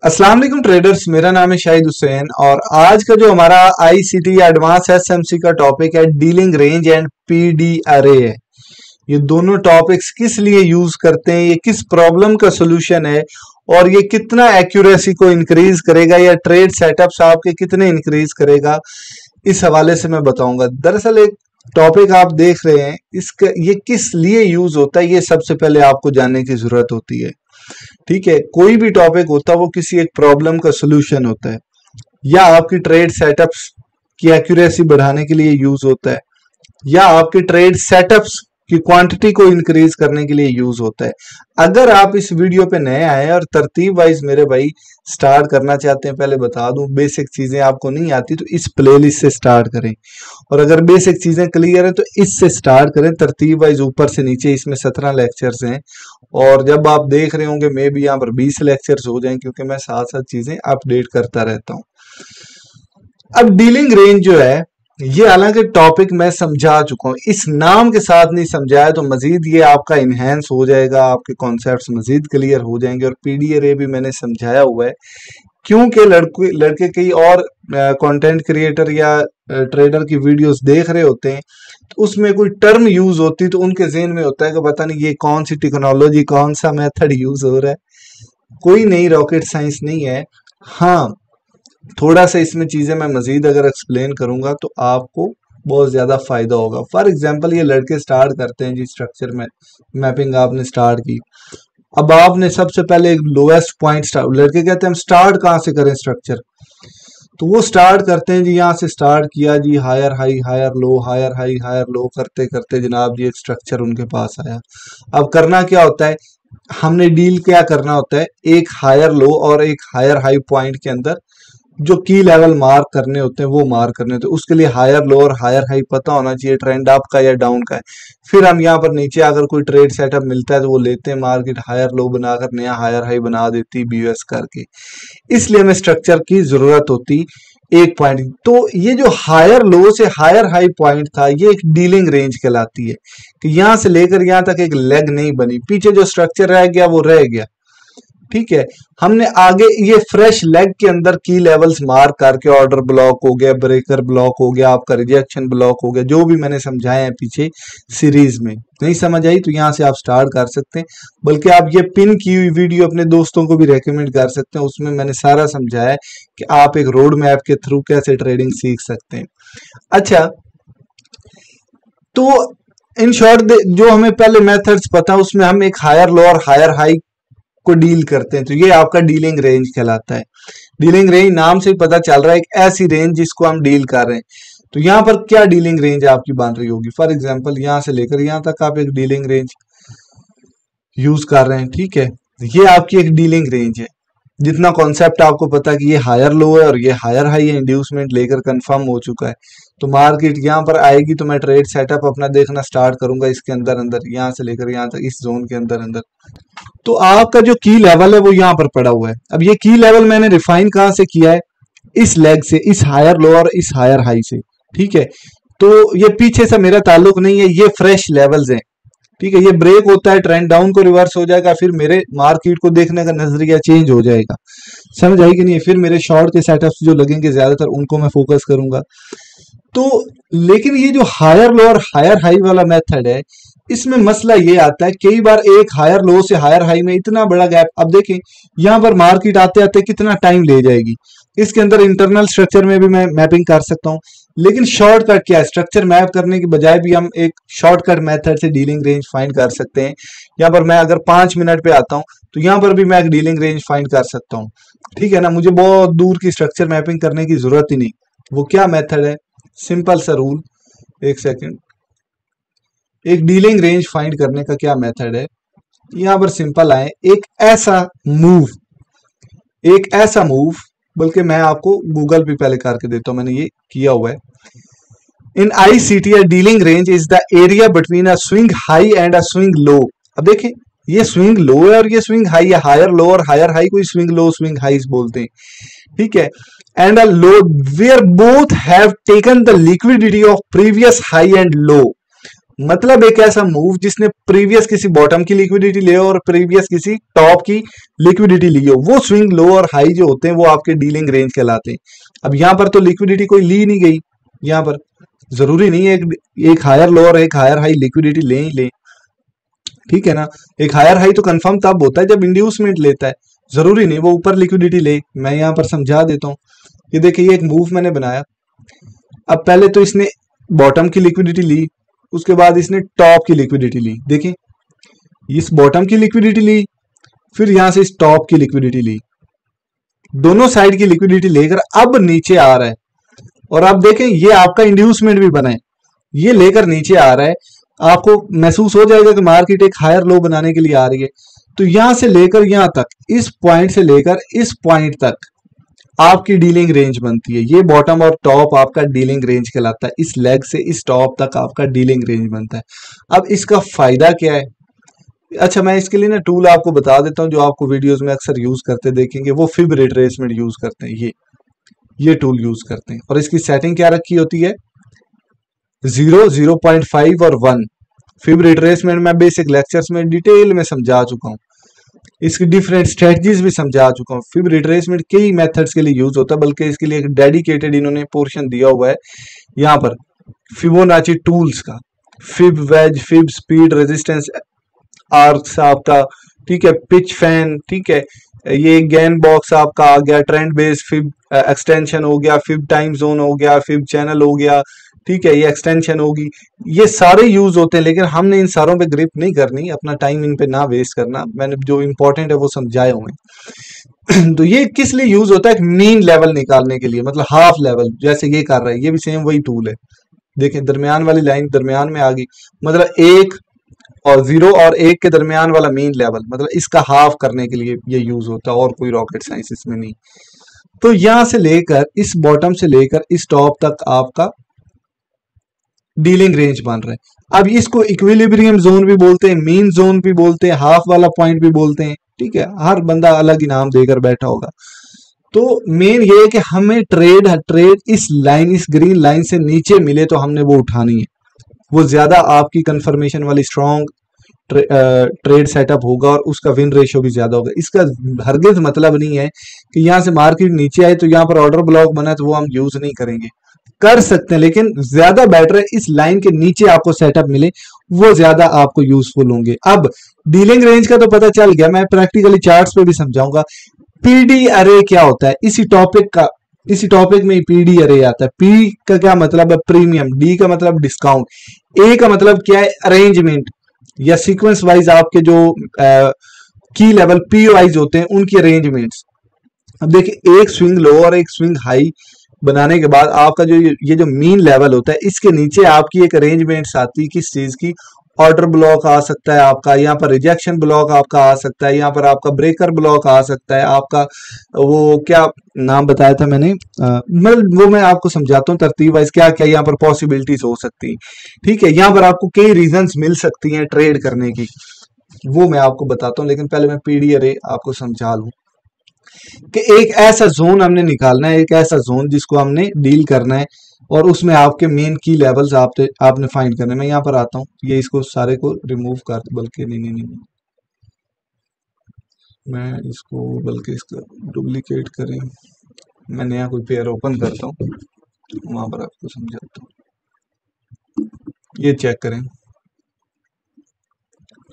अस्सलाम वालेकुम ट्रेडर्स, मेरा नाम है शाहिद हुसैन और आज का जो हमारा आईसीटी एडवांस एसएमसी का टॉपिक है डीलिंग रेंज एंड पीडी अरे है। ये दोनों टॉपिक्स किस लिए यूज करते हैं, ये किस प्रॉब्लम का सोल्यूशन है और ये कितना एक्यूरेसी को इंक्रीज करेगा या ट्रेड सेटअप्स आपके कितने इंक्रीज करेगा, इस हवाले से मैं बताऊंगा। दरअसल एक टॉपिक आप देख रहे हैं, इसका ये किस लिए यूज होता है ये सबसे पहले आपको जानने की जरूरत होती है। ठीक है, कोई भी टॉपिक होता है वो किसी एक प्रॉब्लम का सोल्यूशन होता है या आपकी ट्रेड सेटअप्स की एक्यूरेसी बढ़ाने के लिए यूज होता है या आपके ट्रेड सेटअप्स की क्वांटिटी को इंक्रीज करने के लिए यूज होता है। अगर आप इस वीडियो पे नए आए और तरतीब वाइज मेरे भाई स्टार्ट करना चाहते हैं, पहले बता दूं बेसिक चीजें आपको नहीं आती तो इस प्लेलिस्ट से स्टार्ट करें, और अगर बेसिक चीजें क्लियर है तो इससे स्टार्ट करें तरतीब वाइज ऊपर से नीचे। इसमें 17 लेक्चर्स हैं और जब आप देख रहे होंगे मे भी यहाँ पर 20 लेक्चर्स हो जाएं, क्योंकि मैं साथ साथ चीजें अपडेट करता रहता हूँ। अब डीलिंग रेंज जो है ये हालांकि टॉपिक मैं समझा चुका हूं, इस नाम के साथ नहीं समझाया तो मजीद ये आपका इनहेंस हो जाएगा, आपके कॉन्सेप्ट्स मजीद क्लियर हो जाएंगे। और पीडीआरए भी मैंने समझाया हुआ है, क्योंकि लड़के कई और कंटेंट क्रिएटर या ट्रेडर की वीडियोस देख रहे होते हैं तो उसमें कोई टर्म यूज होती तो उनके ज़हन में होता है कि पता नहीं ये कौन सी टेक्नोलॉजी, कौन सा मेथड यूज हो रहा है। कोई नई रॉकेट साइंस नहीं है। हाँ, थोड़ा सा इसमें चीजें मैं मजीद अगर एक्सप्लेन करूंगा तो आपको बहुत ज्यादा फायदा होगा। फॉर एग्जांपल ये लड़के स्टार्ट करते हैं जी, स्ट्रक्चर में मैपिंग आपने स्टार्ट की। अब आपने सबसे पहले एक लोएस्ट पॉइंट स्टार्ट, लड़के कहते हैं हम स्टार्ट कहाँ से करें स्ट्रक्चर, तो वो स्टार्ट करते हैं जी, यहाँ से स्टार्ट किया जी, higher high higher low, higher high higher low करते करते जनाब जी एक स्ट्रक्चर उनके पास आया। अब करना क्या होता है, हमने डील क्या करना होता है, एक हायर लो और एक हायर हाई पॉइंट के अंदर जो की लेवल मार्क करने होते हैं वो मार्क करने होते हैं। उसके लिए हायर लो और हायर हाई पता होना चाहिए, ट्रेंड अप का या डाउन का है। फिर हम यहाँ पर नीचे अगर कोई ट्रेड सेटअप मिलता है तो वो लेते हैं, मार्केट हायर लो बनाकर नया हायर हाई बना देती बीयूएस करके। इसलिए हमें स्ट्रक्चर की जरूरत होती एक पॉइंट। तो ये जो हायर लो से हायर हाई पॉइंट था ये एक डीलिंग रेंज कहलाती है कि यहाँ से लेकर यहाँ तक एक लेग नहीं बनी, पीछे जो स्ट्रक्चर रह गया वो रह गया। ठीक है, हमने आगे ये फ्रेश लेग के अंदर की लेवल्स मार्क करके ऑर्डर ब्लॉक हो गया, ब्रेकर ब्लॉक हो गया, आपका रिजेक्शन ब्लॉक हो गया, जो भी मैंने समझाया है पीछे सीरीज में। नहीं समझ आई तो यहाँ से आप स्टार्ट कर सकते हैं, बल्कि आप ये पिन की हुई वीडियो अपने दोस्तों को भी रेकमेंड कर सकते हैं। उसमें मैंने सारा समझाया है कि आप एक रोड मैप के थ्रू कैसे ट्रेडिंग सीख सकते हैं। अच्छा, तो इन शॉर्ट जो हमें पहले मेथड्स पता उसमें हम एक हायर लो और हायर हाई को डील करते हैं, तो ये आपका डीलिंग रेंज कहलाता है। डीलिंग रेंज नाम से पता चल रहा है एक ऐसी रेंज जिसको हम डील कर रहे हैं। तो यहाँ पर क्या डीलिंग रेंज आपकी बन रही होगी, फॉर एग्जांपल यहाँ से लेकर यहाँ तक आप एक डीलिंग रेंज यूज कर रहे हैं। ठीक है, ये आपकी एक डीलिंग रेंज है। जितना कॉन्सेप्ट आपको पता है कि ये हायर लो है और ये हायर हाई है, इंड्यूसमेंट लेकर कंफर्म हो चुका है, तो मार्केट यहाँ पर आएगी तो मैं ट्रेड सेटअप अपना देखना स्टार्ट करूंगा इसके अंदर अंदर, यहाँ से लेकर यहाँ तक इस जोन के अंदर अंदर। तो आपका जो की लेवल है वो यहाँ पर पड़ा हुआ है। अब ये की लेवल मैंने रिफाइन कहाँ से किया है, इस लेग से, इस हायर लो और इस हायर हाई से। ठीक है, तो ये पीछे से मेरा ताल्लुक नहीं है, ये फ्रेश लेवल्स हैं। ठीक है, ये ब्रेक होता है, ट्रेंड डाउन को रिवर्स हो जाएगा, फिर मेरे मार्केट को देखने का नजरिया चेंज हो जाएगा। समझ आई कि नहीं, फिर मेरे शॉर्ट के सेटअप्स जो लगेंगे ज्यादातर उनको मैं फोकस करूंगा। तो लेकिन ये जो हायर लो और हायर हाई वाला मेथड है, इसमें मसला ये आता है कई बार एक हायर लो से हायर हाई में इतना बड़ा गैप। अब देखें यहाँ पर मार्केट आते आते कितना टाइम ले जाएगी, इसके अंदर इंटरनल स्ट्रक्चर में भी मैं मैपिंग कर सकता हूँ, लेकिन शॉर्टकट क्या है, स्ट्रक्चर मैप करने के बजाय भी हम एक शॉर्टकट मेथड से डीलिंग रेंज फाइंड कर सकते हैं। यहाँ पर मैं अगर 5 मिनट पे आता हूँ तो यहाँ पर भी मैं एक डीलिंग रेंज फाइंड कर सकता हूँ। ठीक है ना, मुझे बहुत दूर की स्ट्रक्चर मैपिंग करने की जरूरत ही नहीं। वो क्या मेथड है, सिंपल सा रूल, एक सेकेंड, एक डीलिंग रेंज फाइंड करने का क्या मेथड है, यहाँ पर सिंपल आए, एक ऐसा मूव, बल्कि मैं आपको गूगल पे पहले करके देता हूं, मैंने ये किया हुआ है। In ICT a dealing range is the area between a swing high and a swing low. अब देखें ये स्विंग लो है और ये स्विंग हाई है, हायर लो और हायर हाई को स्विंग लो स्विंग हाई बोलते हैं। ठीक है, and a low where both have taken the liquidity of previous high and low. मतलब एक ऐसा मूव जिसने प्रीवियस किसी बॉटम की लिक्विडिटी ले और प्रीवियस किसी टॉप की लिक्विडिटी ली हो, वो स्विंग लो और हाई जो होते हैं वो आपके डीलिंग रेंज कहलाते हैं। अब यहाँ पर तो लिक्विडिटी कोई ली नहीं गई, यहाँ पर जरूरी नहीं है एक हायर लो और एक हायर हाई लिक्विडिटी ले ही ले, ठीक है ना। एक हायर हाई तो कंफर्म तब होता है जब इंड्यूसमेंट लेता है, जरूरी नहीं वो ऊपर लिक्विडिटी ले। मैं यहाँ पर समझा देता हूँ। ये देखिए, ये एक मूव मैंने बनाया। अब पहले तो इसने बॉटम की लिक्विडिटी ली, उसके बाद इसने टॉप की लिक्विडिटी ली। देखिए, इस बॉटम की लिक्विडिटी ली, फिर यहां से इस टॉप की लिक्विडिटी ली, दोनों साइड की लिक्विडिटी लेकर अब नीचे आ रहा है। और आप देखें ये आपका इंड्यूसमेंट भी बना है, ये लेकर नीचे आ रहा है। आपको महसूस हो जाएगा कि मार्केट एक हायर लो बनाने के लिए आ रही है। तो यहां से लेकर यहां तक, इस पॉइंट से लेकर इस पॉइंट तक आपकी डीलिंग रेंज बनती है। ये बॉटम और टॉप आपका डीलिंग रेंज कहलाता है। इस लेग से इस टॉप तक आपका डीलिंग रेंज बनता है। अब इसका फायदा क्या है? अच्छा, मैं इसके लिए ना टूल आपको बता देता हूं जो आपको वीडियोस में अक्सर यूज करते देखेंगे। वो फिब रिट्रेसमेंट यूज करते हैं, ये टूल यूज करते हैं। और इसकी सेटिंग क्या रखी होती है? 0, 0.5 और 1। फिब रिट्रेसमेंट मैं बेसिक लेक्चर्स में डिटेल में समझा चुका हूं, इसकी डिफरेंट स्ट्रेटजीज भी समझा चुका हूँ। फिब रिट्रेसमेंट कई मेथड्स के लिए यूज होता है, बल्कि इसके लिए एक डेडिकेटेड इन्होंने पोर्शन दिया हुआ है यहाँ पर फिबोनाची टूल्स का। Fib wedge, fib speed, resistance arcs आपका, ठीक है, पिच फैन, ठीक है, ये गेन बॉक्स आपका आ गया, ट्रेंड बेस्ड फिब एक्सटेंशन हो गया, फिब टाइम जोन हो गया, फिब चैनल हो गया, ठीक है, ये एक्सटेंशन होगी। ये सारे यूज होते हैं, लेकिन हमने इन सारों पे ग्रिप नहीं करनी, अपना टाइम इन पे ना वेस्ट करना। मैंने जो इंपॉर्टेंट है वो समझाए हुए। तो ये किस लिए यूज होता है? मीन लेवल निकालने के लिए, मतलब हाफ लेवल जैसे ये कर रहा है, ये भी सेम वही टूल है। देखें, दरमियान वाली लाइन दरमियान में आ गई, मतलब 1 और 0 और 1 के दरमियान वाला मीन लेवल, मतलब इसका हाफ करने के लिए ये यूज होता है, और कोई रॉकेट साइंस इसमें नहीं। तो यहां से लेकर इस बॉटम से लेकर इस टॉप तक आपका डीलिंग रेंज बन रहा है। अब इसको इक्विलिब्रियम जोन भी बोलते हैं, मीन जोन भी बोलते हैं, हाफ वाला पॉइंट भी बोलते हैं, ठीक है। हर बंदा अलग ही नाम देकर बैठा होगा। तो मेन ये है कि हमें ट्रेड इस लाइन, इस ग्रीन लाइन से नीचे मिले तो हमने वो उठानी है। वो ज्यादा आपकी कंफर्मेशन वाली स्ट्रॉन्ग ट्रेड सेटअप होगा और उसका विन रेशियो भी ज्यादा होगा। इसका हरगिज मतलब नहीं है कि यहां से मार्केट नीचे आए तो यहाँ पर ऑर्डर ब्लॉक बना तो वो हम यूज नहीं करेंगे, कर सकते हैं, लेकिन ज्यादा बेटर है इस लाइन के नीचे आपको सेटअप मिले, वो ज्यादा आपको यूजफुल होंगे। अब डीलिंग रेंज का तो पता चल गया, मैं प्रैक्टिकली चार्ट्स पे भी समझाऊंगा। पीडी अरे क्या होता है? इसी टॉपिक में पीडी अरे आता है। पी का क्या मतलब है? प्रीमियम। डी का मतलब डिस्काउंट। ए का मतलब क्या है? अरेंजमेंट या सीक्वेंस वाइज आपके जो की लेवल पी वाइज होते हैं उनकी अरेंजमेंट्स। अब देखिए, एक स्विंग लो और एक स्विंग हाई बनाने के बाद आपका जो ये जो मीन लेवल होता है, इसके नीचे आपकी एक अरेंजमेंट्स आती है। किस चीज की? ऑर्डर ब्लॉक आ सकता है आपका, यहाँ पर रिजेक्शन ब्लॉक आपका आ सकता है, यहाँ पर आपका ब्रेकर ब्लॉक आ सकता है, आपका वो क्या नाम बताया था मैंने, मतलब वो मैं आपको समझाता हूँ तरतीब वाइज क्या क्या यहाँ पर पॉसिबिलिटीज हो सकती है, ठीक है। यहाँ पर आपको कई रीजंस मिल सकती हैं ट्रेड करने की, वो मैं आपको बताता हूँ। लेकिन पहले मैं पीडी अरे आपको समझा लूँ कि एक ऐसा जोन हमने निकालना है, एक ऐसा जोन जिसको हमने डील करना है, और उसमें आपके मेन की लेवल्स आपने फाइंड करने। मैं यहाँ पर आता हूँ, ये इसको सारे को रिमूव कर, बल्कि नहीं, मैं इसको बल्कि इसका डुप्लीकेट करें, मैं नया कोई पेयर ओपन करता हूँ, वहां पर आपको समझाता हूँ। ये चेक करें,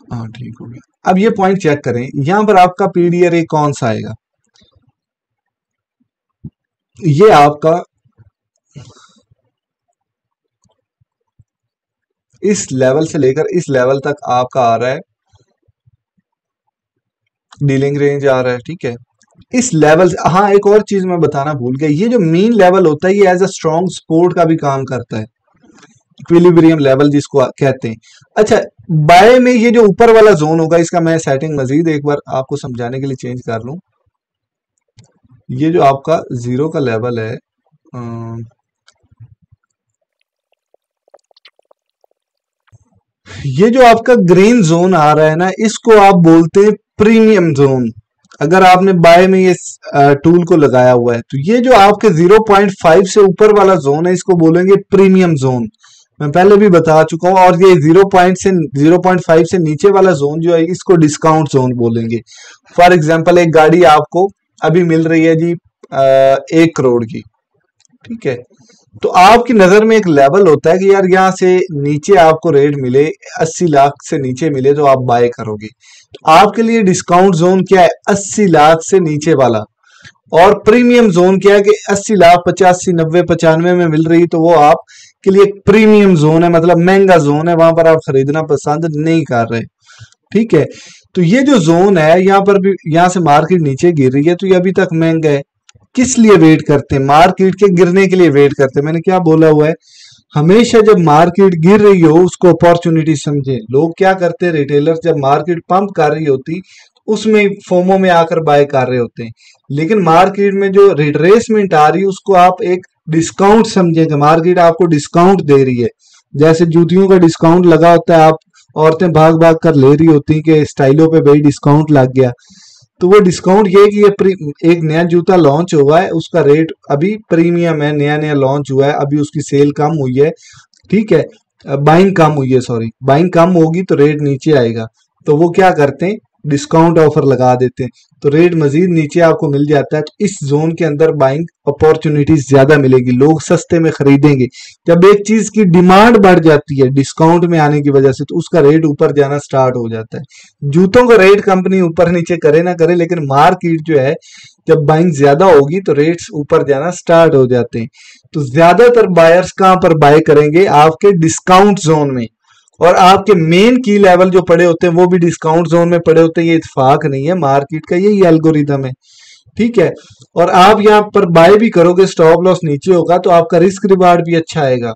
हाँ ठीक हो गया। अब ये पॉइंट चेक करें, यहाँ पर आपका पीडी अरे कौन सा आएगा? ये आपका इस लेवल से लेकर इस लेवल तक आपका आ रहा है, डीलिंग रेंज आ रहा है, ठीक है। इस लेवल, हाँ एक और चीज मैं बताना भूल गया, ये जो मीन लेवल होता है ये एज अ स्ट्रॉन्ग सपोर्ट का भी काम करता है, इक्विलिब्रियम लेवल जिसको कहते हैं। अच्छा, बाय में ये जो ऊपर वाला जोन होगा, इसका मैं सेटिंग मजीद एक बार आपको समझाने के लिए चेंज कर लूं। ये जो आपका 0 का लेवल है, ये जो आपका ग्रीन जोन आ रहा है ना, इसको आप बोलते हैं प्रीमियम जोन। अगर आपने बाय में ये टूल को लगाया हुआ है तो ये जो आपके 0.5 से ऊपर वाला जोन है इसको बोलेंगे प्रीमियम जोन। मैं पहले भी बता चुका हूं। और ये 0.5 से नीचे वाला जोन जो है इसको डिस्काउंट जोन बोलेंगे। फॉर एग्जांपल एक गाड़ी आपको अभी मिल रही है जी 1 करोड़ की, ठीक है, तो आपकी नजर में एक लेवल होता है कि यार यहाँ से नीचे आपको रेट मिले 80 लाख से नीचे मिले तो आप बाय करोगे। तो आपके लिए डिस्काउंट जोन क्या है? 80 लाख से नीचे वाला। और प्रीमियम जोन क्या है कि 80 लाख 85 90 95 में मिल रही, तो वो आपके लिए एक प्रीमियम जोन है, मतलब महंगा जोन है, वहां पर आप खरीदना पसंद नहीं कर रहे, ठीक है। तो ये जो जोन है यहाँ पर भी, यहाँ से मार्केट नीचे गिर रही है तो ये अभी तक महंगा है। किस लिए वेट करते हैं? मार्केट के गिरने के लिए वेट करते हैं। मैंने क्या बोला हुआ है, हमेशा जब मार्केट गिर रही हो उसको अपॉर्चुनिटी समझे। लोग क्या करते हैं, रिटेलर जब मार्केट पंप कर रही होती उसमें फोमो में आकर बाय कर रहे होते हैं, लेकिन मार्केट में जो रिट्रेसमेंट आ रही है उसको आप एक डिस्काउंट समझेंगे। मार्केट आपको डिस्काउंट दे रही है, जैसे जूतियों का डिस्काउंट लगा होता है, आप औरतें भाग भाग कर ले रही होती कि स्टाइलों पे भाई डिस्काउंट लग गया। तो वो डिस्काउंट ये कि ये एक नया जूता लॉन्च हुआ है, उसका रेट अभी प्रीमियम है, नया नया लॉन्च हुआ है, अभी उसकी सेल कम हुई है, ठीक है, बाइंग कम हुई है, सॉरी बाइंग कम होगी तो रेट नीचे आएगा। तो वो क्या करते हैं, डिस्काउंट ऑफर लगा देते हैं, तो रेट मजीद नीचे आपको मिल जाता है। तो इस जोन के अंदर बाइंग अपॉर्चुनिटीज ज्यादा मिलेगी, लोग सस्ते में खरीदेंगे। जब एक चीज की डिमांड बढ़ जाती है डिस्काउंट में आने की वजह से, तो उसका रेट ऊपर जाना स्टार्ट हो जाता है। जूतों का रेट कंपनी ऊपर नीचे करे ना करे, लेकिन मार्केट जो है जब बाइंग ज्यादा होगी तो रेट्स ऊपर जाना स्टार्ट हो जाते हैं। तो ज्यादातर बायर्स कहां पर बाय करेंगे? आपके डिस्काउंट जोन में। और आपके मेन की लेवल जो पड़े होते हैं वो भी डिस्काउंट जोन में पड़े होते हैं। ये इत्तेफाक नहीं है, मार्केट का यही एल्गोरिथम है, ठीक है। और आप यहाँ पर बाय भी करोगे, स्टॉप लॉस नीचे होगा तो आपका रिस्क रिवार्ड भी अच्छा आएगा,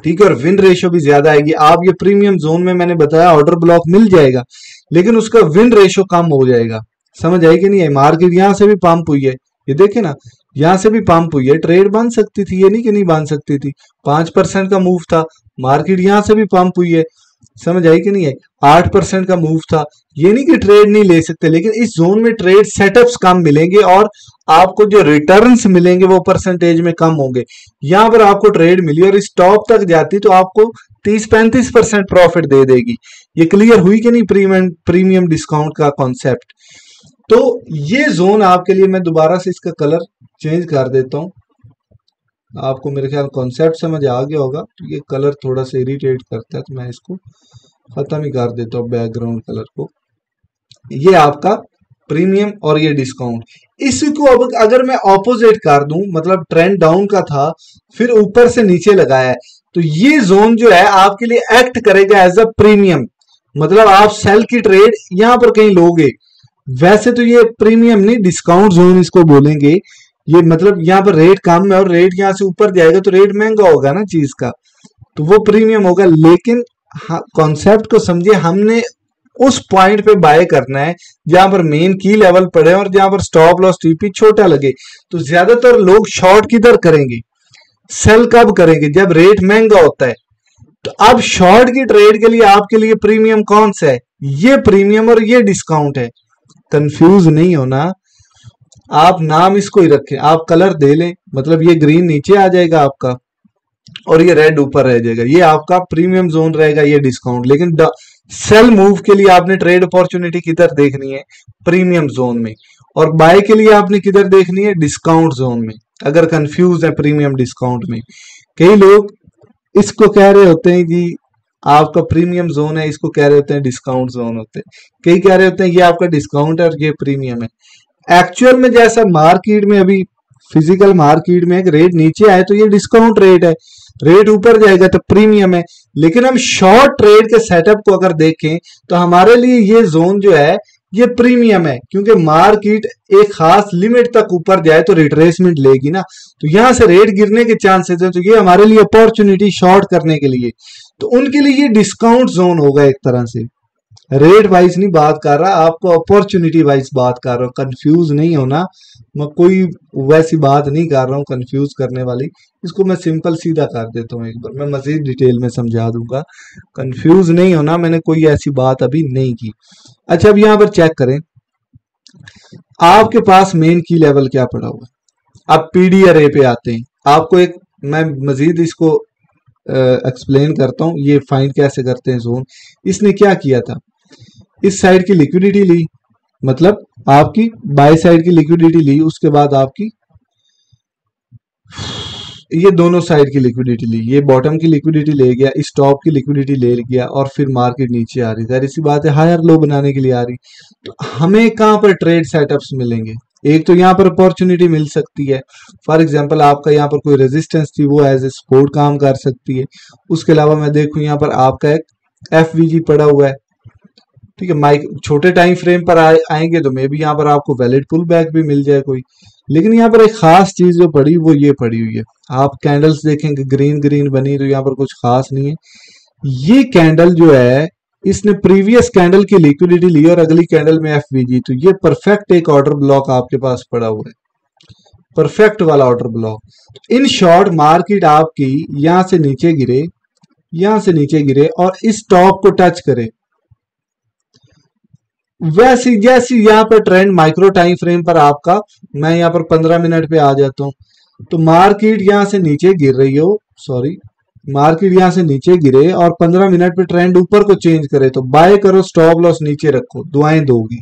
ठीक है, और विन रेशियो भी ज्यादा आएगी। आप ये प्रीमियम जोन में मैंने बताया ऑर्डर ब्लॉक मिल जाएगा, लेकिन उसका विन रेशियो कम हो जाएगा। समझ आई कि नहीं है? मार्केट यहाँ से भी पंप हुई है, ये देखे ना, यहाँ से भी पंप हुई है, ट्रेड बन सकती थी, ये नहीं कि नहीं बन सकती थी। 5% का मूव था, मार्केट यहाँ से भी पंप हुई है, समझ आई कि नहीं है? 8% का मूव था, ये नहीं कि ट्रेड नहीं ले सकते, लेकिन इस जोन में ट्रेड सेटअप्स कम मिलेंगे और आपको जो रिटर्न्स मिलेंगे वो परसेंटेज में कम होंगे। यहाँ पर आपको ट्रेड मिली और इस टॉप तक जाती तो आपको 30-35% प्रॉफिट दे देगी। ये क्लियर हुई कि नहीं प्रीमियम डिस्काउंट का कॉन्सेप्ट? तो ये जोन आपके लिए, मैं दोबारा से इसका कलर चेंज कर देता हूं, आपको मेरे ख्याल कॉन्सेप्ट समझ आ गया होगा। तो ये कलर थोड़ा सा इरिटेट करता है तो मैं इसको खत्म ही कर देता हूँ, बैकग्राउंड कलर को। ये आपका प्रीमियम और ये डिस्काउंट। इसको अब अगर मैं ऑपोजिट कर दूं, मतलब ट्रेंड डाउन का था फिर ऊपर से नीचे लगाया है, तो ये जोन जो है आपके लिए एक्ट करेगा एज अ प्रीमियम। मतलब आप सेल की ट्रेड यहां पर कहीं लोगे, वैसे तो ये प्रीमियम नहीं डिस्काउंट जोन इसको बोलेंगे। ये मतलब यहाँ पर रेट कम है और रेट यहाँ से ऊपर जाएगा तो रेट महंगा होगा ना चीज का, तो वो प्रीमियम होगा। लेकिन कॉन्सेप्ट को समझिए, हमने उस पॉइंट पे बाय करना है जहां पर मेन की लेवल पड़े और जहां पर स्टॉप लॉस टीपी छोटा लगे। तो ज्यादातर लोग शॉर्ट किधर करेंगे, सेल कब करेंगे? जब रेट महंगा होता है। तो अब शॉर्ट की ट्रेड के लिए आपके लिए प्रीमियम कौन सा है? ये प्रीमियम और ये डिस्काउंट है। कंफ्यूज नहीं होना, आप नाम इसको ही रखें, आप कलर दे लें, मतलब ये ग्रीन नीचे आ जाएगा आपका और ये रेड ऊपर रह जाएगा, ये आपका प्रीमियम जोन रहेगा, ये डिस्काउंट। लेकिन सेल मूव के लिए आपने ट्रेड अपॉर्चुनिटी किधर देखनी है? प्रीमियम जोन में। और बाय के लिए आपने किधर देखनी है? डिस्काउंट जोन में। अगर कंफ्यूज है प्रीमियम डिस्काउंट में, कई लोग इसको कह रहे होते हैं जी आपका प्रीमियम जोन है, इसको कह रहे होते हैं डिस्काउंट जोन होते हैं, कई कह रहे होते हैं ये आपका डिस्काउंट है और ये प्रीमियम है। एक्चुअल में जैसा मार्केट में अभी फिजिकल मार्केट में एक रेट नीचे आए तो ये डिस्काउंट रेट है, रेट ऊपर जाएगा तो प्रीमियम है। लेकिन हम शॉर्ट ट्रेड के सेटअप को अगर देखें तो हमारे लिए ये जोन जो है ये प्रीमियम है, क्योंकि मार्केट एक खास लिमिट तक ऊपर जाए तो रिट्रेसमेंट लेगी ना, तो यहां से रेट गिरने के चांसेस है। तो ये हमारे लिए अपॉर्चुनिटी शॉर्ट करने के लिए, तो उनके लिए ये डिस्काउंट जोन होगा। एक तरह से रेट वाइज नहीं बात कर रहा, आपको अपॉर्चुनिटी वाइज बात कर रहा हूँ। कंफ्यूज नहीं होना, मैं कोई वैसी बात नहीं कर रहा हूँ कंफ्यूज करने वाली। इसको मैं सिंपल सीधा कर देता हूँ, एक बार मैं मजीद डिटेल में समझा दूंगा। कंफ्यूज नहीं होना, मैंने कोई ऐसी बात अभी नहीं की। अच्छा, अब यहाँ पर चेक करें, आपके पास मेन की लेवल क्या पड़ा हुआ है। अब पीडी अरे पे आते हैं, आपको एक मैं मजीद इसको एक्सप्लेन करता हूँ ये फाइंड कैसे करते हैं जोन। इसने क्या किया था, इस साइड की लिक्विडिटी ली, मतलब आपकी बाय साइड की लिक्विडिटी ली, उसके बाद आपकी ये दोनों साइड की लिक्विडिटी ली, ये बॉटम की लिक्विडिटी ले गया, इस टॉप की लिक्विडिटी ले गया, और फिर मार्केट नीचे आ रही, जाहिर इसी बात है हायर लो बनाने के लिए आ रही। तो हमें कहां पर ट्रेड सेटअप्स मिलेंगे, एक तो यहाँ पर अपॉर्चुनिटी मिल सकती है, फॉर एग्जांपल आपका यहाँ पर कोई रेजिस्टेंस थी वो एज ए सपोर्ट काम कर सकती है। उसके अलावा मैं देखूं यहाँ पर आपका एक एफवीजी पड़ा हुआ है, ठीक है, माइक छोटे टाइम फ्रेम पर आएंगे तो मे भी यहाँ पर आपको वैलिड पुल बैक भी मिल जाए कोई। लेकिन यहाँ पर एक खास चीज जो पड़ी वो ये पड़ी हुई है, आप कैंडल्स देखेंगे ग्रीन ग्रीन बनी, तो यहाँ पर कुछ खास नहीं है। ये कैंडल जो है इसने प्रीवियस कैंडल की लिक्विडिटी ली और अगली कैंडल में एफवीजी, तो ये परफेक्ट एक ऑर्डर ब्लॉक आपके पास पड़ा हुआ है, परफेक्ट वाला order block. In short market आपकी यहां से नीचे गिरे, यहां से नीचे गिरे और इस टॉप को टच करे, वैसे जैसे यहाँ पर ट्रेंड माइक्रो टाइम फ्रेम पर आपका, मैं यहाँ पर 15 मिनट पे आ जाता हूँ, तो मार्केट यहाँ से नीचे गिर रही हो, सॉरी मार्केट यहाँ से नीचे गिरे और 15 मिनट पे ट्रेंड ऊपर को चेंज करे तो बाय करो, स्टॉप लॉस नीचे रखो, दुआएं दोगी।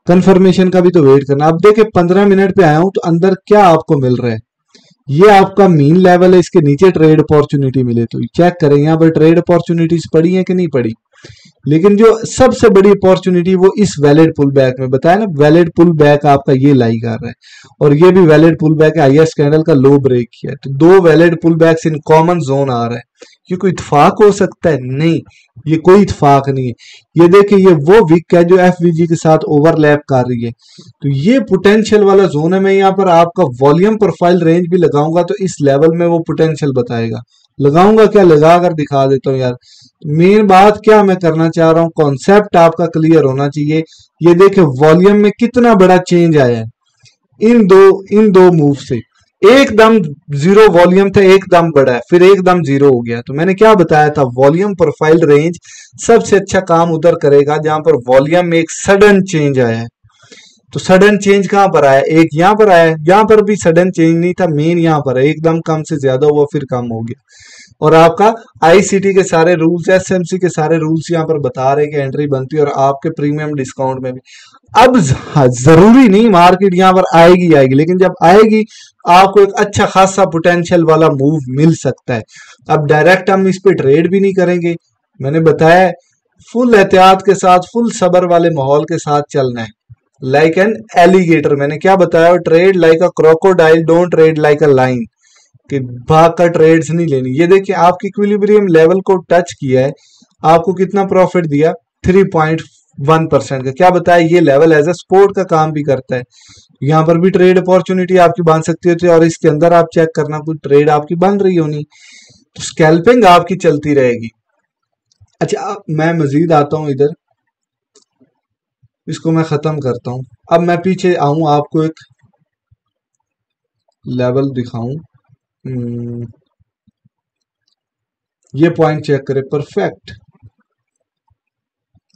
कंफर्मेशन का भी तो वेट करना। अब देखिए 15 मिनट पे आया हूं तो अंदर क्या आपको मिल रहा है, ये आपका मीन लेवल है, इसके नीचे ट्रेड अपॉर्चुनिटी मिले तो चेक करें यहाँ पर ट्रेड अपॉर्चुनिटीज पड़ी है कि नहीं पड़ी। लेकिन जो सबसे बड़ी अपॉर्चुनिटी वो इस वैलिड पुल बैक में बताया ना, वैलिड पुल बैक आपका ये लाई कर रहा है और ये भी valid pull back highest candle का लो ब्रेक किया है, तो दो valid pull backs in common zone आ रहा है। ये कोई इत्फाक हो सकता है? नहीं, ये कोई इत्फाक नहीं है। ये देखिए ये वो विक है जो एफवीजी के साथ ओवरलैप कर रही है, तो ये पोटेंशियल वाला जोन है। मैं यहाँ पर आपका वॉल्यूम प्रोफाइल रेंज भी लगाऊंगा तो इस लेवल में वो पोटेंशियल बताएगा। लगाऊंगा क्या, लगा कर दिखा देता हूँ यार। मेन बात क्या मैं करना चाह रहा हूँ, कॉन्सेप्ट आपका क्लियर होना चाहिए। ये देखे वॉल्यूम में कितना बड़ा चेंज आया है इन दो मूव से, एकदम जीरो वॉल्यूम था, एकदम बड़ा है, फिर एकदम जीरो हो गया। तो मैंने क्या बताया था, वॉल्यूम प्रोफाइल रेंज सबसे अच्छा काम उधर करेगा जहां पर वॉल्यूम में एक सडन चेंज आया है। तो सडन चेंज कहां पर आया, एक यहाँ पर आया, यहाँ पर भी सडन चेंज नहीं था, मेन यहाँ पर है, एकदम कम से ज्यादा हुआ फिर कम हो गया। और आपका आईसीटी के सारे रूल्स, एसएमसी के सारे रूल्स यहाँ पर बता रहे कि एंट्री बनती है और आपके प्रीमियम डिस्काउंट में भी। अब जरूरी नहीं मार्केट यहाँ पर आएगी, लेकिन जब आएगी आपको एक अच्छा खासा पोटेंशियल वाला मूव मिल सकता है। अब डायरेक्ट हम इस पे ट्रेड भी नहीं करेंगे, मैंने बताया फुल एहतियात के साथ, फुल सबर वाले माहौल के साथ चलना है। लाइक एन एलिगेटर, मैंने क्या बताया, trade like a crocodile, don't trade like a line, कि भाग का ट्रेड्स नहीं लेनी। ये देखिए आपकी इक्विलिब्रियम लेवल को टच किया है, आपको कितना प्रॉफिट दिया, 3.1% का। क्या बताया, ये लेवल एज ए सपोर्ट का काम भी करता है, यहाँ पर भी ट्रेड अपॉर्चुनिटी आपकी बन सकती होती है और इसके अंदर आप चेक करना कोई ट्रेड आपकी बन रही होनी, तो स्कैल्पिंग आपकी चलती रहेगी। अच्छा मैं मजीद आता हूं इधर, इसको मैं खत्म करता हूं। अब मैं पीछे आऊं, आपको एक लेवल दिखाऊं, ये पॉइंट चेक करें, परफेक्ट।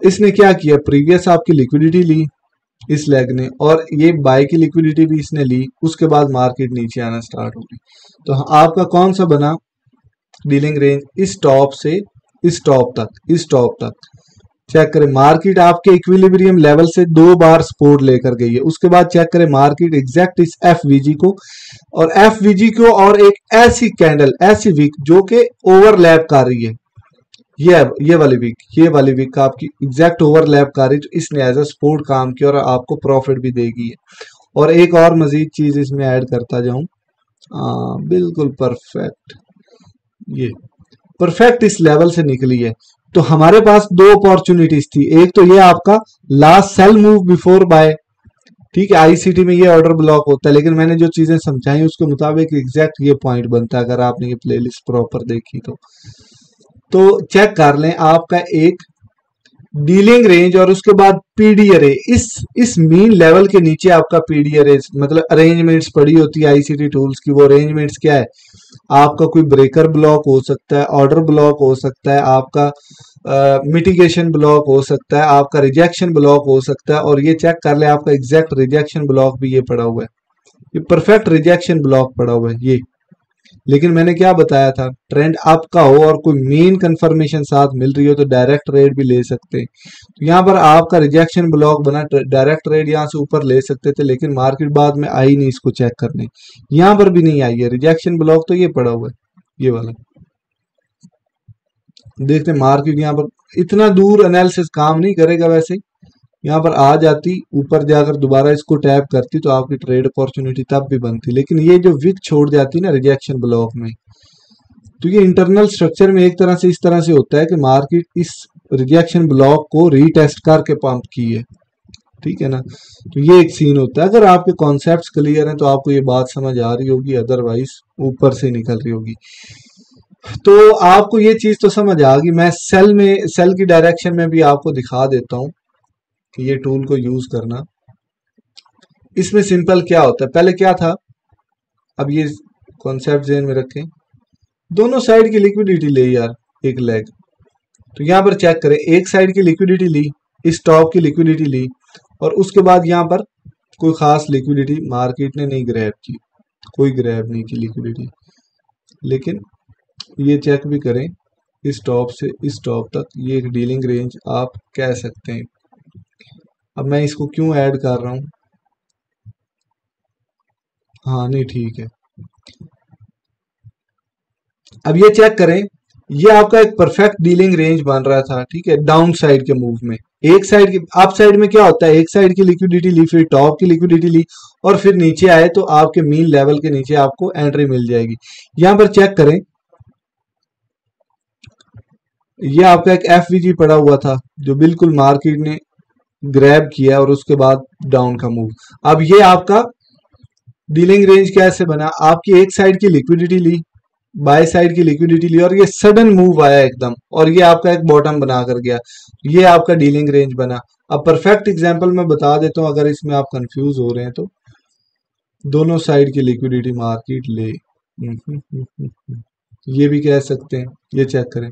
इसने क्या किया, प्रीवियस आपकी लिक्विडिटी ली इस लेग ने और ये बाय की लिक्विडिटी भी इसने ली, उसके बाद मार्केट नीचे आना स्टार्ट हो गई। तो आपका कौन सा बना डीलिंग रेंज, इस टॉप से इस टॉप तक, इस टॉप तक चेक करें। मार्केट आपके इक्विलिब्रियम लेवल से 2 बार सपोर्ट लेकर गई है, उसके बाद चेक करें मार्केट एग्जैक्ट इस एफवीजी को और एफवीजी को और एक ऐसी कैंडल, ऐसी वीक जो कि ओवरलैप कर रही है, ये वाली वीक आपकी एग्जैक्ट ओवरलैप कर रही है, तो इसने एज अ सपोर्ट काम किया और आपको प्रॉफिट भी देगी। और एक और मजीद चीज इसमें ऐड करता जाऊं, बिल्कुल परफेक्ट, ये परफेक्ट इस लेवल से निकली है। तो हमारे पास 2 अपॉर्चुनिटीज थी, एक तो ये आपका last sell move before buy, ठीक है, आईसीटी में ये ऑर्डर ब्लॉक होता है, लेकिन मैंने जो चीजें समझाई उसके मुताबिक एग्जैक्ट ये पॉइंट बनता है अगर आपने ये प्लेलिस्ट प्रॉपर देखी तो चेक कर लें आपका एक डीलिंग रेंज और उसके बाद पीडी अरे, इस मीन लेवल के नीचे आपका पीडी अरे मतलब अरेंजमेंट्स पड़ी होती है आईसीटी टूल्स की। वो अरेंजमेंट्स क्या है, आपका कोई ब्रेकर ब्लॉक हो सकता है, ऑर्डर ब्लॉक हो सकता है, आपका मिटिगेशन ब्लॉक हो सकता है, आपका रिजेक्शन ब्लॉक हो सकता है। और ये चेक कर ले आपका एग्जैक्ट रिजेक्शन ब्लॉक भी ये पड़ा हुआ है, ये परफेक्ट रिजेक्शन ब्लॉक पड़ा हुआ है। लेकिन मैंने क्या बताया था, ट्रेंड अप का हो और कोई मेन कंफर्मेशन साथ मिल रही हो तो डायरेक्ट ट्रेड भी ले सकते हैं। तो यहाँ पर आपका रिजेक्शन ब्लॉक बना, डायरेक्ट ट्रेड यहाँ से ऊपर ले सकते थे, लेकिन मार्केट बाद में आई नहीं इसको चेक करने, यहाँ पर भी नहीं आई है रिजेक्शन ब्लॉक, तो ये पड़ा हुआ है ये वाला। देखते मार्केट यहाँ पर इतना दूर एनालिसिस काम नहीं करेगा, वैसे यहाँ पर आ जाती ऊपर जाकर दोबारा इसको टैप करती तो आपकी ट्रेड अपॉर्चुनिटी तब भी बनती, लेकिन ये जो विक छोड़ जाती ना रिजेक्शन ब्लॉक में, तो ये इंटरनल स्ट्रक्चर में एक तरह से इस तरह से होता है कि मार्केट इस रिजेक्शन ब्लॉक को रीटेस्ट करके पंप की है, ठीक है ना। तो ये एक सीन होता है। अगर आपके कॉन्सेप्ट्स क्लियर हैं तो आपको ये बात समझ आ रही होगी, अदरवाइज ऊपर से निकल रही होगी। तो आपको ये चीज तो समझ आ गई। मैं सेल की डायरेक्शन में भी आपको दिखा देता हूँ कि ये टूल को यूज करना। इसमें सिंपल क्या होता है, पहले क्या था, अब ये कॉन्सेप्ट ज़हन में रखें, दोनों साइड की लिक्विडिटी ले यार एक लेग, तो यहाँ पर चेक करें, एक साइड की लिक्विडिटी ली, इस टॉप की लिक्विडिटी ली, और उसके बाद यहाँ पर कोई खास लिक्विडिटी मार्केट ने नहीं ग्रैब की, कोई ग्रैब नहीं की लिक्विडिटी, लेकिन ये चेक भी करें इस टॉप से इस टॉप तक ये एक डीलिंग रेंज आप कह सकते हैं। अब मैं इसको क्यों ऐड कर रहा हूं, हाँ नहीं ठीक है। अब ये चेक करें, ये आपका एक परफेक्ट डीलिंग रेंज बन रहा था, ठीक है, डाउन साइड के मूव में। एक साइड की अप साइड में क्या होता है, एक साइड की लिक्विडिटी ली, फिर टॉप की लिक्विडिटी ली, और फिर नीचे आए तो आपके मीन लेवल के नीचे आपको एंट्री मिल जाएगी। यहां पर चेक करें, ये आपका एक एफवीजी पड़ा हुआ था जो बिल्कुल मार्केट ने ग्रैब किया और उसके बाद डाउन का मूव। अब ये आपका डीलिंग रेंज कैसे बना, आपकी एक साइड की लिक्विडिटी ली, बाय साइड की लिक्विडिटी ली, और ये सडन मूव आया एकदम, और ये आपका एक बॉटम बना कर गया, ये आपका डीलिंग रेंज बना। अब परफेक्ट एग्जांपल मैं बता देता हूं, अगर इसमें आप कंफ्यूज हो रहे हैं तो, दोनों साइड की लिक्विडिटी मार्केट ले, ये भी कह सकते हैं। ये चेक करें,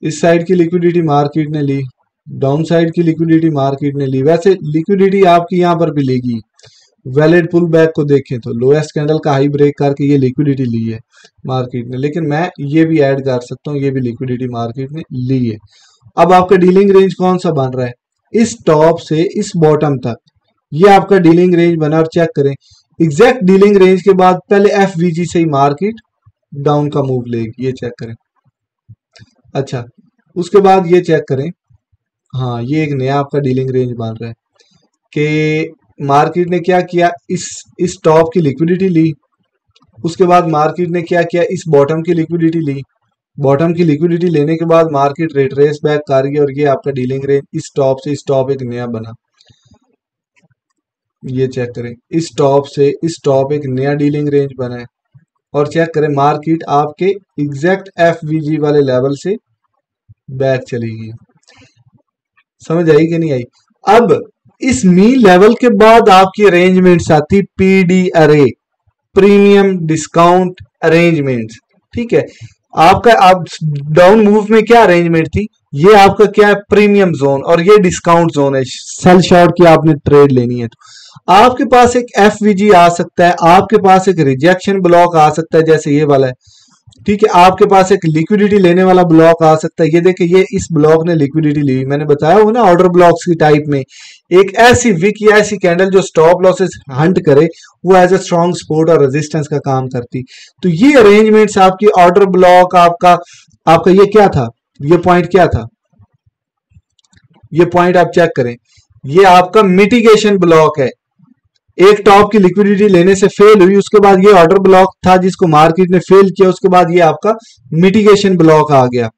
इस साइड की लिक्विडिटी मार्केट ने ली, डाउन साइड की लिक्विडिटी मार्केट ने ली। वैसे लिक्विडिटी आपकी यहाँ पर भी लेगी, वैलिड पुल बैक को देखें तो लोएस्ट कैंडल का हाई ब्रेक करके ये लिक्विडिटी ली है मार्केट ने, लेकिन मैं ये भी ऐड कर सकता हूँ, ये भी लिक्विडिटी मार्केट ने ली है। अब आपका डीलिंग रेंज कौन सा बन रहा है, इस टॉप से इस बॉटम तक, ये आपका डीलिंग रेंज बना। और चेक करें एग्जैक्ट डीलिंग रेंज के बाद पहले एफवीजी से ही मार्केट डाउन का मूव लेगी, ये चेक करें। अच्छा, उसके बाद ये चेक करें, हाँ ये एक नया आपका डीलिंग रेंज बन रहा है कि मार्केट ने क्या किया, इस टॉप की लिक्विडिटी ली, उसके बाद मार्केट ने क्या किया, इस बॉटम की लिक्विडिटी ली, बॉटम की लिक्विडिटी लेने के बाद मार्केट रिट्रेस बैक कर रही है, और ये आपका डीलिंग रेंज इस टॉप से इस टॉप एक नया बना। ये चेक करें, इस टॉप से इस टॉप एक नया डीलिंग रेंज बना है, और चेक करें मार्केट आपके एग्जैक्ट एफवीजी वाले लेवल से बैक चली गई। समझ आई कि नहीं आई। अब इस मीन लेवल के बाद आपकी अरेंजमेंट्स आती पीडी अरे, प्रीमियम डिस्काउंट अरेंजमेंट्स, ठीक है। आपका आप डाउन मूव में क्या अरेंजमेंट थी, ये आपका क्या है, प्रीमियम जोन, और ये डिस्काउंट जोन है। सेल शॉर्ट की आपने ट्रेड लेनी है तो आपके पास एक एफवीजी आ सकता है, आपके पास एक रिजेक्शन ब्लॉक आ सकता है जैसे ये वाला है, ठीक है, आपके पास एक लिक्विडिटी लेने वाला ब्लॉक आ सकता है। ये देखिए, ये इस ब्लॉक ने लिक्विडिटी ली, मैंने बताया हो ना ऑर्डर ब्लॉक्स की टाइप में, एक ऐसी विक या ऐसी कैंडल जो स्टॉप लॉसेस हंट करे, वो एज अ स्ट्रॉन्ग सपोर्ट और रेजिस्टेंस का काम करती। तो ये अरेंजमेंट्स आपकी ऑर्डर ब्लॉक, आपका ये क्या था, ये पॉइंट क्या था, ये पॉइंट आप चेक करें, ये आपका मिटिगेशन ब्लॉक है। एक टॉप की लिक्विडिटी लेने से फेल हुई, उसके बाद ये ऑर्डर ब्लॉक था जिसको मार्केट ने फेल किया, उसके बाद ये आपका मिटिगेशन ब्लॉक आ गया,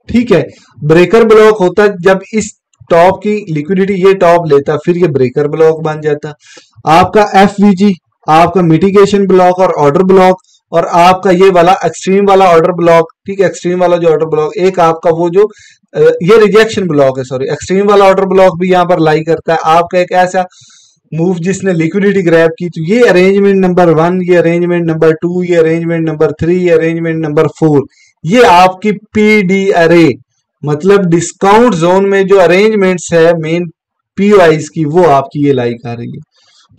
ठीक है। ब्रेकर ब्लॉक होता जब इस टॉप की लिक्विडिटी ये टॉप लेता, फिर ये ब्रेकर ब्लॉक बन जाता। आपका एफवीजी, आपका मिटिगेशन ब्लॉक और ऑर्डर ब्लॉक, और आपका ये वाला एक्सट्रीम वाला ऑर्डर ब्लॉक, ठीक है, एक्सट्रीम वाला जो ऑर्डर ब्लॉक, एक आपका वो जो ये रिजेक्शन ब्लॉक है, सॉरी, एक्सट्रीम वाला ऑर्डर ब्लॉक भी यहाँ पर लाई करता है। आपका एक ऐसा मूव जिसने लिक्विडिटी ग्रैब की, तो ये अरेंजमेंट नंबर 1, ये अरेंजमेंट नंबर 2, ये अरेंजमेंट नंबर 3, ये अरेंजमेंट नंबर 4, ये आपकी पीडी अरे, मतलब डिस्काउंट जोन में जो अरेंजमेंट्स है मेन पीओआईज की, वो आपकी ये लाई कर रही है।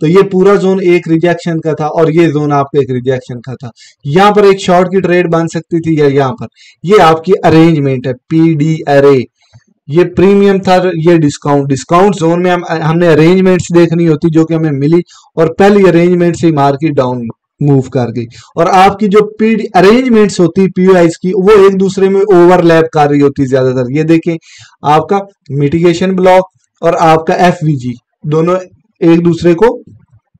तो ये पूरा जोन एक रिजेक्शन का था और ये जोन आपका एक रिजेक्शन का था। यहाँ पर एक शॉर्ट की ट्रेड बन सकती थी या यहाँ पर। ये आपकी अरेंजमेंट है पीडी अरे। ये प्रीमियम था, ये डिस्काउंट जोन में हमने अरेंजमेंट्स देखनी होती जो कि हमें मिली, और पहली अरेंजमेंट से मार्केट डाउन मूव कर गई। और आपकी जो पीडी अरेंजमेंट्स होती पीओआईस की, वो एक दूसरे में ओवरलैप कर रही होती ज्यादातर। ये देखें, आपका मिटिगेशन ब्लॉक और आपका एफवीजी दोनों एक दूसरे को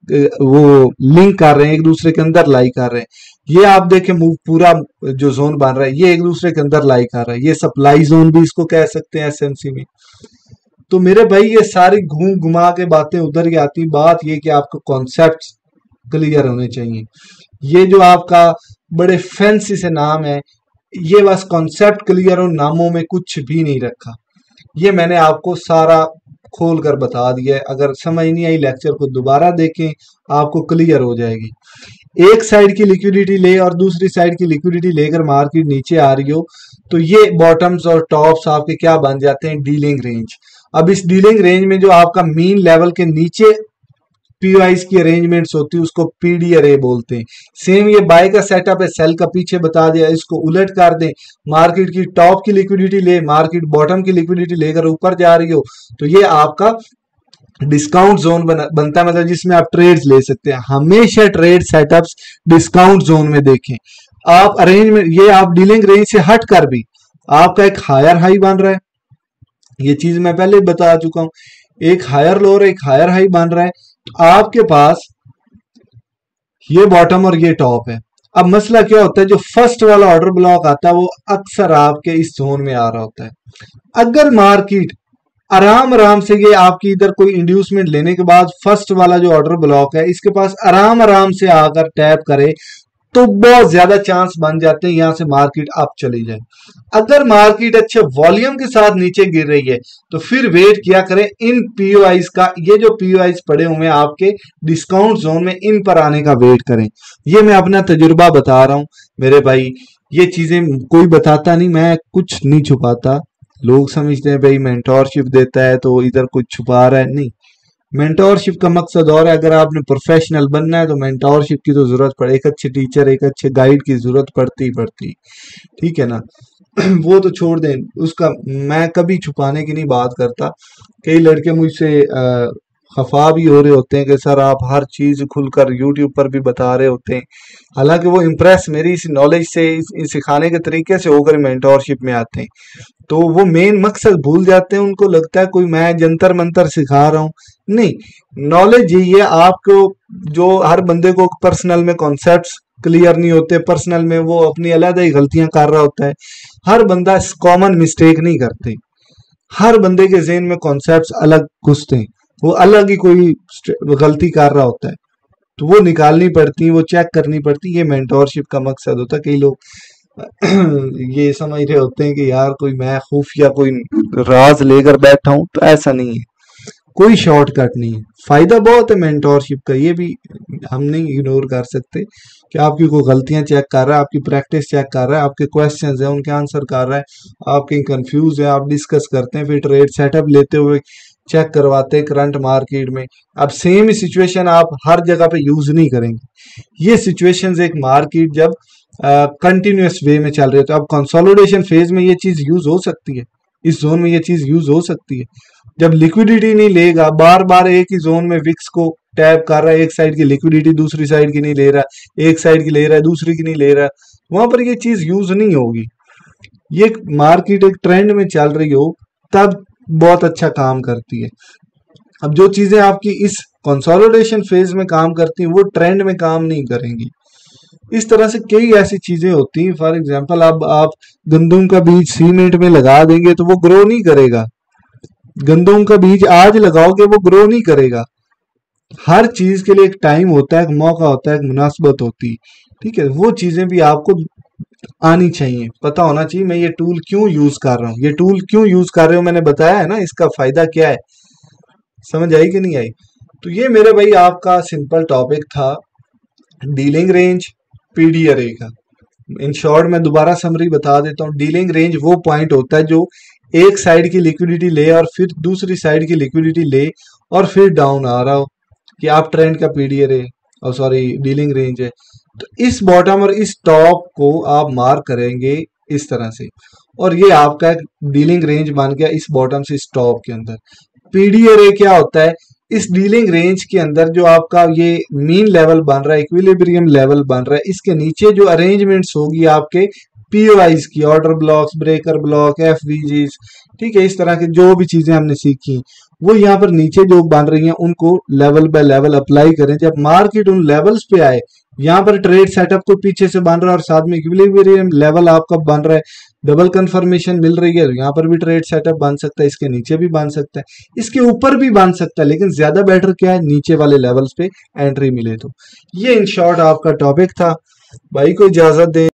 वो लिंक कर रहे हैं, एक दूसरे के अंदर लाई कर रहे हैं। ये आप देखें मूव पूरा जो जोन बन रहा है ये एक दूसरे के अंदर लाई कर रहा है। ये सप्लाई जोन भी इसको कह सकते हैं एसएमसी में। तो मेरे भाई ये सारी घूम घुमा के बातें उधर ही आती। बात ये कि आपको कॉन्सेप्ट क्लियर होने चाहिए। ये जो आपका बड़े फैंसी से नाम है, ये बस कॉन्सेप्ट क्लियर हो, नामों में कुछ भी नहीं रखा। ये मैंने आपको सारा खोल कर बता दिया है। अगर समझ नहीं आई लेक्चर को दोबारा देखें, आपको क्लियर हो जाएगी। एक साइड की लिक्विडिटी ले और दूसरी साइड की लिक्विडिटी लेकर मार्केट नीचे आ रही हो तो ये बॉटम्स और टॉप्स आपके क्या बन जाते हैं, डीलिंग रेंज। अब इस डीलिंग रेंज में जो आपका मीन लेवल के नीचे पीओआईस की अरेंजमेंट्स होती है उसको पीडी अरे बोलते हैं। सेम ये बाय का सेटअप है, सेल का पीछे बता दिया, इसको उलट कर दें। मार्केट की टॉप की लिक्विडिटी ले, मार्केट बॉटम की लिक्विडिटी लेकर ऊपर जा रही हो तो ये आपका डिस्काउंट जोन बनता है, मतलब जिसमें आप ट्रेड्स ले सकते हैं। हमेशा ट्रेड सेटअप्स डिस्काउंट जोन में देखें। आप अरेंजमेंट, ये आप डीलिंग रेंज से हट कर भी आपका एक हायर हाई बन रहा है, ये चीज मैं पहले बता चुका हूं। एक हायर लो और एक हायर हाई बन रहा है, तो आपके पास ये बॉटम और ये टॉप है। अब मसला क्या होता है, जो फर्स्ट वाला ऑर्डर ब्लॉक आता है वो अक्सर आपके इस जोन में आ रहा होता है। अगर मार्केट आराम आराम से, ये आपकी इधर कोई इंड्यूसमेंट लेने के बाद फर्स्ट वाला जो ऑर्डर ब्लॉक है इसके पास आराम आराम से आकर टैप करे तो बहुत ज्यादा चांस बन जाते हैं यहां से मार्केट अप चली जाए। अगर मार्केट अच्छे वॉल्यूम के साथ नीचे गिर रही है तो फिर वेट किया करें इन पीओआईस का। ये जो पीओआईस पड़े हुए हैं आपके डिस्काउंट जोन में, इन पर आने का वेट करें। ये मैं अपना तजुर्बा बता रहा हूं मेरे भाई, ये चीजें कोई बताता नहीं, मैं कुछ नहीं छुपाता। लोग समझते हैं भाई मेंटोरशिप देता है तो इधर कुछ छुपा रहा है, नहीं। मेंटोरशिप का मकसद और है, अगर आपने प्रोफेशनल बनना है तो मेंटोरशिप की तो जरूरत पड़े, एक अच्छे टीचर, एक अच्छे गाइड की जरूरत पड़ती ही पड़ती, ठीक है ना। वो तो छोड़ दें, उसका मैं कभी छुपाने की नहीं बात करता। कई लड़के मुझसे खफा भी हो रहे होते हैं कि सर आप हर चीज खुलकर यूट्यूब पर भी बता रहे होते हैं। हालांकि वो इम्प्रेस मेरी इस नॉलेज से, इस सिखाने के तरीके से होकर मेंटोरशिप में आते हैं, तो वो मेन मकसद भूल जाते हैं। उनको लगता है कोई मैं जंतर मंतर सिखा रहा हूँ, नहीं। नॉलेज यही है आपको, जो हर बंदे को पर्सनल में कॉन्सेप्ट्स क्लियर नहीं होते, पर्सनल में वो अपनी अलग ही गलतियां कर रहा होता है। हर बंदा कॉमन मिस्टेक नहीं करते, हर बंदे के ज़हन में कॉन्सेप्ट्स अलग घुसते हैं, वो अलग ही कोई गलती कर रहा होता है, तो वो निकालनी पड़ती है, वो चेक करनी पड़ती है। ये मेंटोरशिप का मकसद होता है। कई लोग ये समझ रहे होते हैं कि यार कोई मैं खुफिया कोई राज लेकर बैठा हूं, तो ऐसा नहीं है, कोई शॉर्टकट नहीं है। फायदा बहुत है मेंटोरशिप का, ये भी हम नहीं इग्नोर कर सकते कि आपकी कोई गलतियां चेक कर रहा है, आपकी प्रैक्टिस चेक कर रहा है, आपके क्वेश्चंस हैं उनके आंसर कर रहा है, आप कहीं कंफ्यूज है आप डिस्कस करते हैं, फिर ट्रेड सेटअप लेते हुए चेक करवाते हैं करंट मार्केट में। अब सेम ही सिचुएशन आप हर जगह पे यूज नहीं करेंगे। ये सिचुएशंस एक मार्केट जब कंटिन्यूस वे में चल रही है, तो अब कंसोलिडेशन फेज में ये चीज यूज हो सकती है, इस जोन में ये चीज यूज हो सकती है। जब लिक्विडिटी नहीं लेगा, बार बार एक ही जोन में विक्स को टैप कर रहा है, एक साइड की लिक्विडिटी दूसरी साइड की नहीं ले रहा, एक साइड की ले रहा है दूसरी की नहीं ले रहा, वहां पर ये चीज यूज नहीं होगी। ये मार्केट एक ट्रेंड में चल रही हो तब बहुत अच्छा काम करती है। अब जो चीजें आपकी इस कंसोलिडेशन फेज में काम करती हैं वो ट्रेंड में काम नहीं करेंगी। इस तरह से कई ऐसी चीजें होती हैं। फॉर एग्जांपल अब आप गंदम का बीज सीमेंट में लगा देंगे तो वो ग्रो नहीं करेगा, गंदम का बीज आज लगाओगे वो ग्रो नहीं करेगा। हर चीज के लिए एक टाइम होता है, एक मौका होता है, एक मुनासबत होती है, ठीक है। वो चीजें भी आपको आनी चाहिए, पता होना चाहिए मैं ये टूल क्यों यूज कर रहा हूँ, ये टूल क्यों यूज कर रहे हो, मैंने बताया है ना, इसका फायदा क्या है। समझ आई कि नहीं आई? तो ये मेरे भाई आपका सिंपल टॉपिक था डीलिंग रेंज पीडी अरे का। इन शॉर्ट मैं दोबारा समरी बता देता हूँ। डीलिंग रेंज वो पॉइंट होता है जो एक साइड की लिक्विडिटी ले और फिर दूसरी साइड की लिक्विडिटी ले और फिर डाउन आ रहा हो। कि आप ट्रेंड का पीडी अरे और सॉरी डीलिंग रेंज है, तो इस बॉटम और इस टॉप को आप मार्क करेंगे इस तरह से, और ये आपका डीलिंग रेंज बन गया इस बॉटम से इस टॉप के अंदर। पीडी अरे क्या होता है, इस डीलिंग रेंज के अंदर जो आपका ये मीन लेवल बन रहा है, इक्विलिब्रियम लेवल बन रहा है, इसके नीचे जो अरेंजमेंट्स होगी आपके पीओआईज की, ऑर्डर ब्लॉक्स, ब्रेकर ब्लॉक, एफवीजीज, ठीक है, इस तरह की जो भी चीजें हमने सीखी वो यहाँ पर नीचे जो बन रही हैं उनको लेवल बाय लेवल अप्लाई करें। जब मार्केट उन लेवल्स पे आए, यहाँ पर ट्रेड सेटअप को पीछे से बन रहा है और साथ में इक्विलिब्रियम लेवल आपका बन रहा है, डबल कंफर्मेशन मिल रही है, तो यहाँ पर भी ट्रेड सेटअप बन सकता है, इसके नीचे भी बन सकता है, इसके ऊपर भी बन सकता है, लेकिन ज्यादा बेटर क्या है, नीचे वाले लेवल्स पे एंट्री मिले। तो ये इन शॉर्ट आपका टॉपिक था। भाई को इजाजत दे।